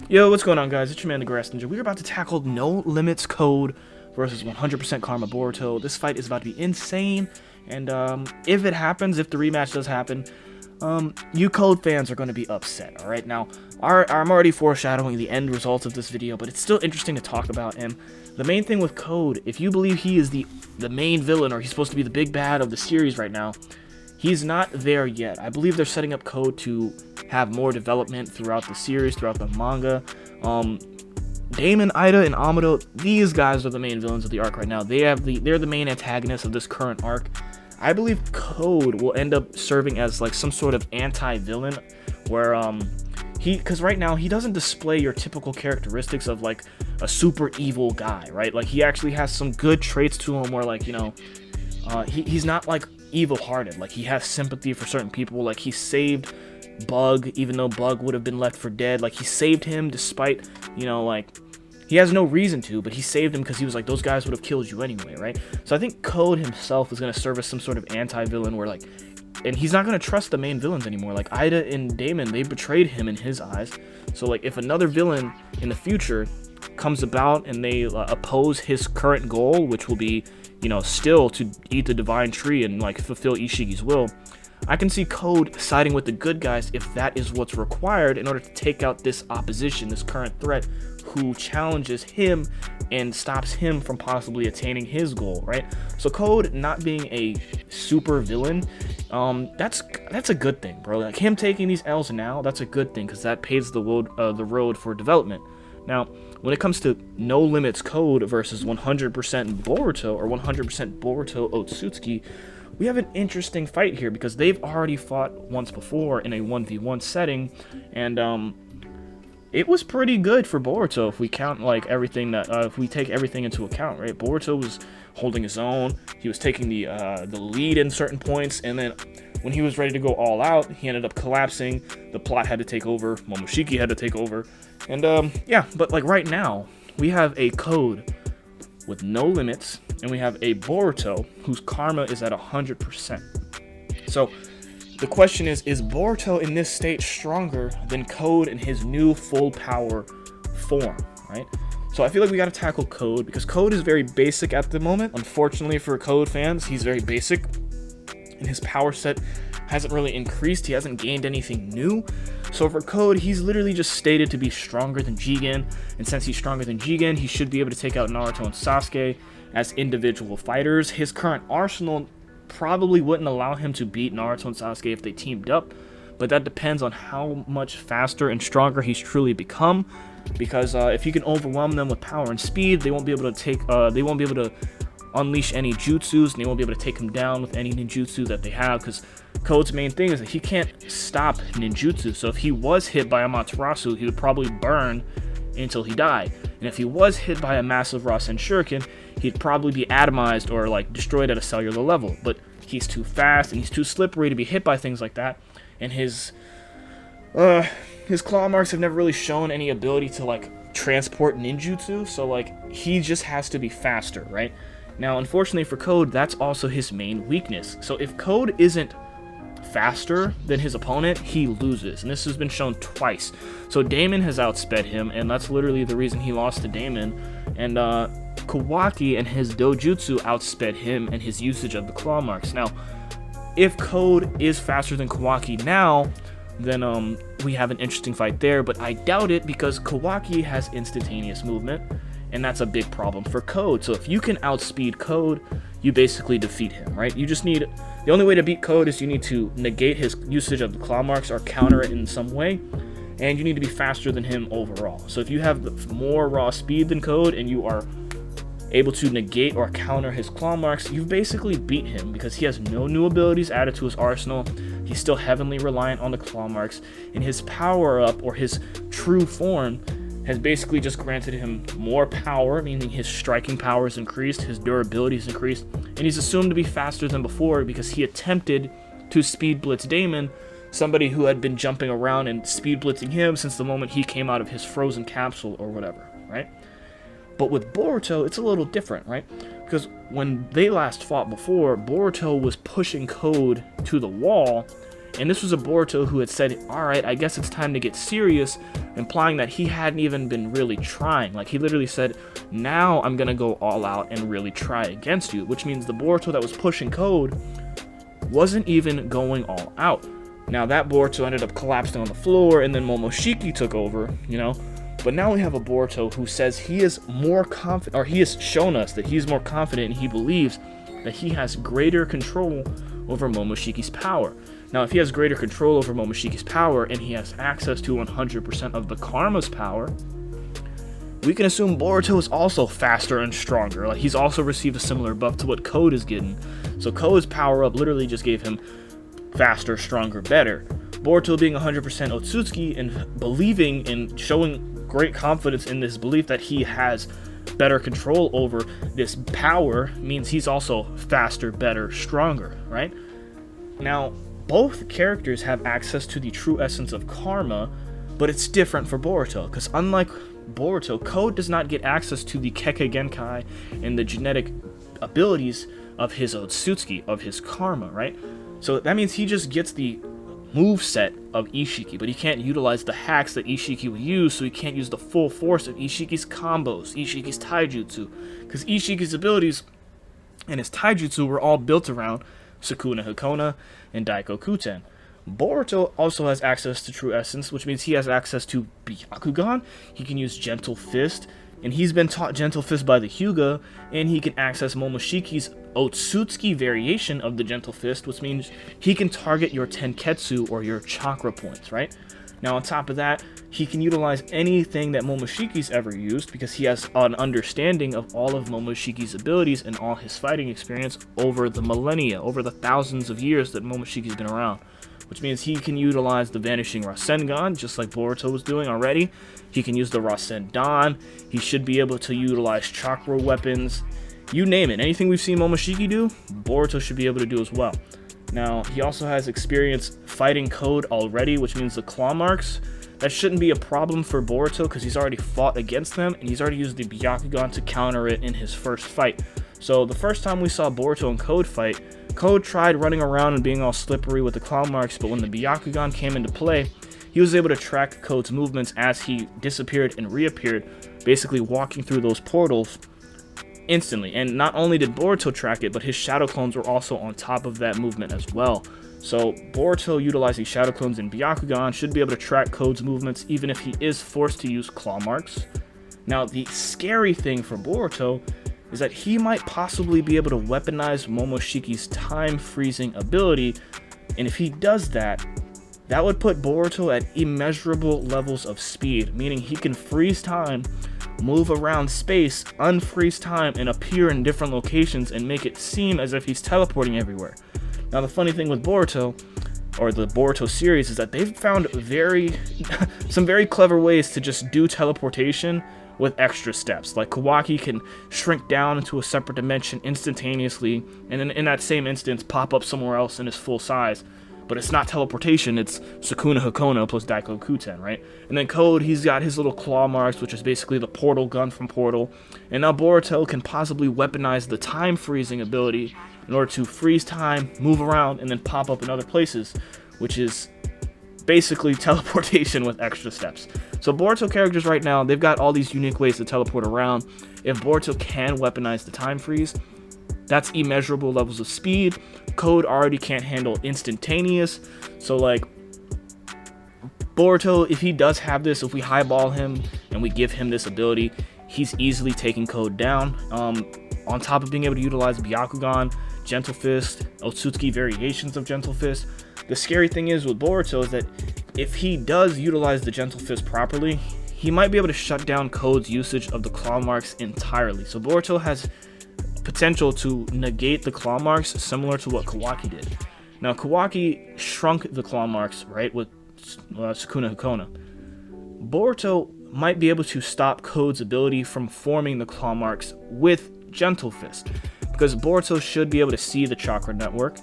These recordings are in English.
Yo, what's going on, guys? It's your man, the Grass Ninja. We're about to tackle No Limits Code versus 100% Karma Boruto. This fight is about to be insane, and if it happens, if the rematch does happen, you Code fans are going to be upset, alright? Now, I'm already foreshadowing the end results of this video, but it's still interesting to talk about, and the main thing with Code, if you believe he is the main villain, or he's supposed to be the big bad of the series right now, he's not there yet. I believe they're setting up Code to have more development throughout the series, throughout the manga. Damon, Ida, and Amado, these guys are the main villains of the arc right now. They're the main antagonists of this current arc. I believe Code will end up serving as like some sort of anti-villain, where because right now he doesn't display your typical characteristics of like a super evil guy, right? Like he actually has some good traits to him, where like, you know, he's not like evil-hearted. Like he has sympathy for certain people. Like he saved Bug, even though Bug would have been left for dead. Like he saved him despite, you know, like he has no reason to, but he saved him because he was like, those guys would have killed you anyway, right? So I think Code himself is going to serve as some sort of anti-villain, where like, and he's not going to trust the main villains anymore. Like Ida and Damon, they betrayed him in his eyes. So like if another villain in the future comes about and they oppose his current goal, which will be, you know, still to eat the divine tree and like fulfill Ishigi's will, I can see Code siding with the good guys if that is what's required in order to take out this opposition, this current threat, who challenges him and stops him from possibly attaining his goal, right? So Code not being a super villain, that's a good thing, bro. Like him taking these L's now, that's a good thing, because that paves the road for development. Now, when it comes to No Limits Code versus 100% Boruto, or 100% Boruto Otsutsuki, we have an interesting fight here, because they've already fought once before in a 1v1 setting, and it was pretty good for Boruto if we count like everything that if we take everything into account, right? Boruto was holding his own. He was taking the lead in certain points, and then when he was ready to go all out, he ended up collapsing. The plot had to take over. Momoshiki had to take over, and yeah. But like right now, we have a Code with no limits, and we have a Boruto whose karma is at 100%. So the question is Boruto in this state stronger than Code in his new full power form, right? So I feel like we gotta tackle Code, because Code is very basic at the moment. Unfortunately for Code fans, he's very basic, and his power set hasn't really increased. He hasn't gained anything new. So for Code, he's literally just stated to be stronger than Jigen, and since he's stronger than Jigen, he should be able to take out Naruto and Sasuke as individual fighters. His current arsenal probably wouldn't allow him to beat Naruto and Sasuke if they teamed up, but that depends on how much faster and stronger he's truly become, because if he can overwhelm them with power and speed, they won't be able to unleash any jutsus, and they won't be able to take him down with any ninjutsu that they have, because Code's main thing is that he can't stop ninjutsu. So if he was hit by a Amaterasu, he would probably burn until he died, and if he was hit by a massive Rasen Shuriken, he'd probably be atomized or like destroyed at a cellular level. But he's too fast and he's too slippery to be hit by things like that, and his claw marks have never really shown any ability to like transport ninjutsu, so like he just has to be faster, right? Now unfortunately for Code, that's also his main weakness. So if Code isn't faster than his opponent, he loses, and this has been shown twice. So Damon has outsped him, and that's literally the reason he lost to Damon, and Kawaki and his dojutsu outsped him and his usage of the claw marks. Now if Code is faster than Kawaki now, then we have an interesting fight there, but I doubt it, because Kawaki has instantaneous movement, and that's a big problem for Code. So if you can outspeed Code, you basically defeat him, right? You just need, the only way to beat Code is you need to negate his usage of the claw marks or counter it in some way, and you need to be faster than him overall. So if you have more raw speed than Code and you are able to negate or counter his claw marks, you've basically beat him, because he has no new abilities added to his arsenal. He's still heavily reliant on the claw marks, and his power up, or his true form, has basically just granted him more power, meaning his striking power has increased, his durability has increased, and he's assumed to be faster than before because he attempted to speed blitz Damon, somebody who had been jumping around and speed blitzing him since the moment he came out of his frozen capsule or whatever, right? But with Boruto, it's a little different, right? Because when they last fought before, Boruto was pushing Code to the wall, and this was a Boruto who had said, alright, I guess it's time to get serious, implying that he hadn't even been really trying. Like, he literally said, now I'm gonna go all out and really try against you, which means the Boruto that was pushing Code wasn't even going all out. Now, that Boruto ended up collapsing on the floor, and then Momoshiki took over, you know? But now we have a Boruto who says he is more confident, or he has shown us that he's more confident, and he believes that he has greater control over Momoshiki's power. Now, if he has greater control over Momoshiki's power, and he has access to 100% of the Karma's power, we can assume Boruto is also faster and stronger. Like, he's also received a similar buff to what Code is getting. So Code's power up literally just gave him faster, stronger, better. Boruto being 100% Otsutsuki and believing and showing great confidence in this belief that he has better control over this power means he's also faster, better, stronger, right? Now, both characters have access to the true essence of karma, but it's different for Boruto, because unlike Boruto, Code does not get access to the Kekkei Genkai and the genetic abilities of his Otsutsuki, of his karma, right? So that means he just gets the move set of Ishiki, but he can't utilize the hacks that Ishiki would use, so he can't use the full force of Ishiki's combos, Ishiki's taijutsu, because Ishiki's abilities and his taijutsu were all built around Sukuna Hakona and Daikokuten. Boruto also has access to True Essence, which means he has access to Byakugan, he can use Gentle Fist, and he's been taught Gentle Fist by the Hyuga, and he can access Momoshiki's Otsutsuki variation of the Gentle Fist, which means he can target your Tenketsu or your chakra points, right? Now, on top of that, he can utilize anything that Momoshiki's ever used because he has an understanding of all of Momoshiki's abilities and all his fighting experience over the millennia, over the thousands of years that Momoshiki's been around. Which means he can utilize the Vanishing Rasengan, just like Boruto was doing already. He can use the Rasendan. He should be able to utilize chakra weapons. You name it. Anything we've seen Momoshiki do, Boruto should be able to do as well. Now, he also has experience fighting Code already, which means the claw marks. That shouldn't be a problem for Boruto because he's already fought against them, and he's already used the Byakugan to counter it in his first fight. So the first time we saw Boruto and Code fight, Code tried running around and being all slippery with the claw marks, but when the Byakugan came into play, he was able to track Code's movements as he disappeared and reappeared, basically walking through those portals instantly. And not only did Boruto track it, but his shadow clones were also on top of that movement as well. So Boruto utilizing shadow clones in Byakugan should be able to track Code's movements even if he is forced to use claw marks. Now, the scary thing for Boruto is that he might possibly be able to weaponize Momoshiki's time-freezing ability, and if he does that, that would put Boruto at immeasurable levels of speed, meaning he can freeze time, move around space, unfreeze time, and appear in different locations and make it seem as if he's teleporting everywhere. Now, the funny thing with Boruto, or the Boruto series, is that they've found some very clever ways to just do teleportation with extra steps. Like Kawaki can shrink down into a separate dimension instantaneously, and then in that same instance pop up somewhere else in his full size. But it's not teleportation, it's Sukuna Hakona plus Daikokuten, right? And then Code, he's got his little claw marks, which is basically the portal gun from Portal. And now Boruto can possibly weaponize the time freezing ability in order to freeze time, move around, and then pop up in other places, which is basically teleportation with extra steps. So Boruto characters right now, they've got all these unique ways to teleport around. If Boruto can weaponize the time freeze, that's immeasurable levels of speed. Code already can't handle instantaneous. So like, Boruto, if he does have this, if we highball him and we give him this ability, he's easily taking Code down. On top of being able to utilize Byakugan, Gentle Fist, Otsutsuki variations of Gentle Fist. The scary thing is with Boruto is that if he does utilize the Gentle Fist properly, he might be able to shut down Code's usage of the claw marks entirely. So Boruto has potential to negate the claw marks similar to what Kawaki did. Now, Kawaki shrunk the claw marks, right, with Sukuna Hikona. Boruto might be able to stop Code's ability from forming the claw marks with Gentle Fist, because Boruto should be able to see the chakra network.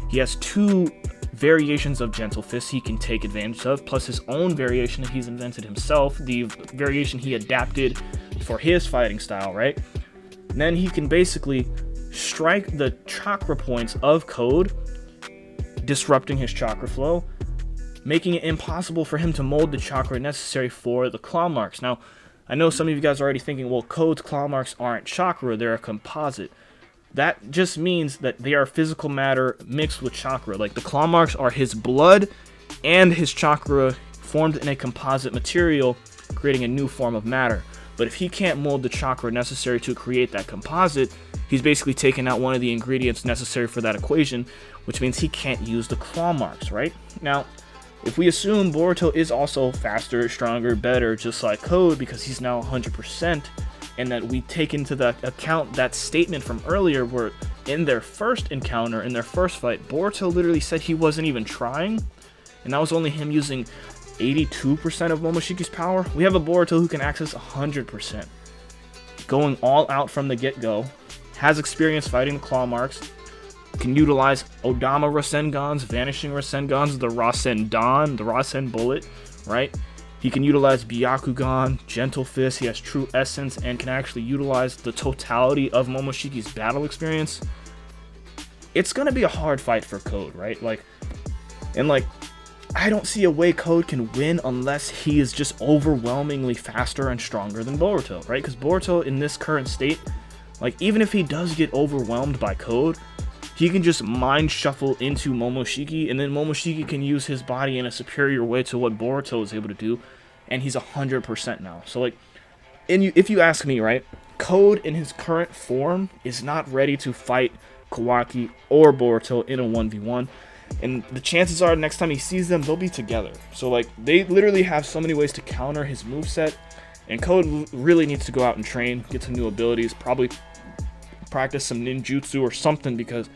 He has 2 variations of Gentle Fist he can take advantage of, plus his own variation that he's invented himself, the variation he adapted for his fighting style, right? And then he can basically strike the chakra points of Code, disrupting his chakra flow, making it impossible for him to mold the chakra necessary for the claw marks. Now, I know some of you guys are already thinking, well, Code's claw marks aren't chakra, they're a composite. That just means that they are physical matter mixed with chakra. Like, the claw marks are his blood and his chakra formed in a composite material, creating a new form of matter. But if he can't mold the chakra necessary to create that composite, he's basically taken out one of the ingredients necessary for that equation, which means he can't use the claw marks, right? Now, if we assume Boruto is also faster, stronger, better, just like Code, because he's now 100%, and that we take into the account that statement from earlier where in their first encounter, in their first fight, Boruto literally said he wasn't even trying, and that was only him using 82% of Momoshiki's power. We have a Boruto who can access 100%, going all out from the get-go, has experience fighting the claw marks, can utilize Odama Rasengans, Vanishing Rasengans, the Rasendan, the Rasen Bullet, right? He can utilize Byakugan, Gentle Fist, he has True Essence, and can actually utilize the totality of Momoshiki's battle experience. It's gonna be a hard fight for Code, right? I don't see a way Code can win unless he is just overwhelmingly faster and stronger than Boruto, right? Because Boruto, in this current state, even if he does get overwhelmed by Code, he can just mind shuffle into Momoshiki, and then Momoshiki can use his body in a superior way to what Boruto is able to do, and he's 100% now. So, if you ask me, right, Code in his current form is not ready to fight Kawaki or Boruto in a 1v1, and the chances are next time he sees them, they'll be together. So, they literally have so many ways to counter his moveset, and Code really needs to go out and train, get some new abilities, probably practice some ninjutsu or something, because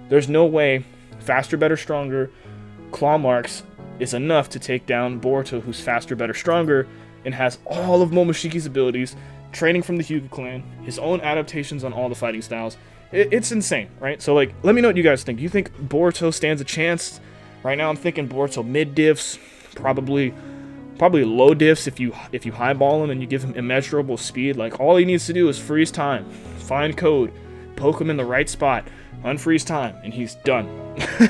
there's no way faster, better, stronger claw marks is enough to take down Boruto, who's faster, better, stronger, and has all of Momoshiki's abilities, training from the Hyuga clan, his own adaptations on all the fighting styles. It's insane, right? So, let me know what you guys think. Do you think Boruto stands a chance? Right now, I'm thinking Boruto mid diffs, probably low diffs if you highball him and you give him immeasurable speed. All he needs to do is freeze time, find Code, poke him in the right spot, unfreeze time, and he's done.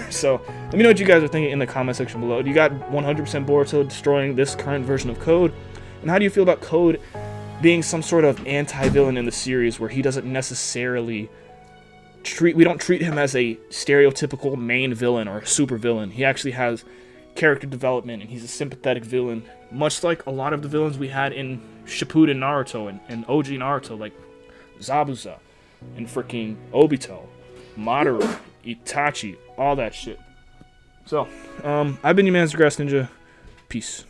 So let me know what you guys are thinking in the comment section below. Do you got 100% Boruto destroying this current version of Code? And how do you feel about Code being some sort of anti-villain in the series where he doesn't necessarily we don't treat him as a stereotypical main villain or super villain. He actually has character development, and he's a sympathetic villain, much like a lot of the villains we had in Shippuden Naruto and OG Naruto, like Zabuza and freaking Obito, Madara, Itachi, all that shit. So, I've been your man's Grass Ninja. Peace.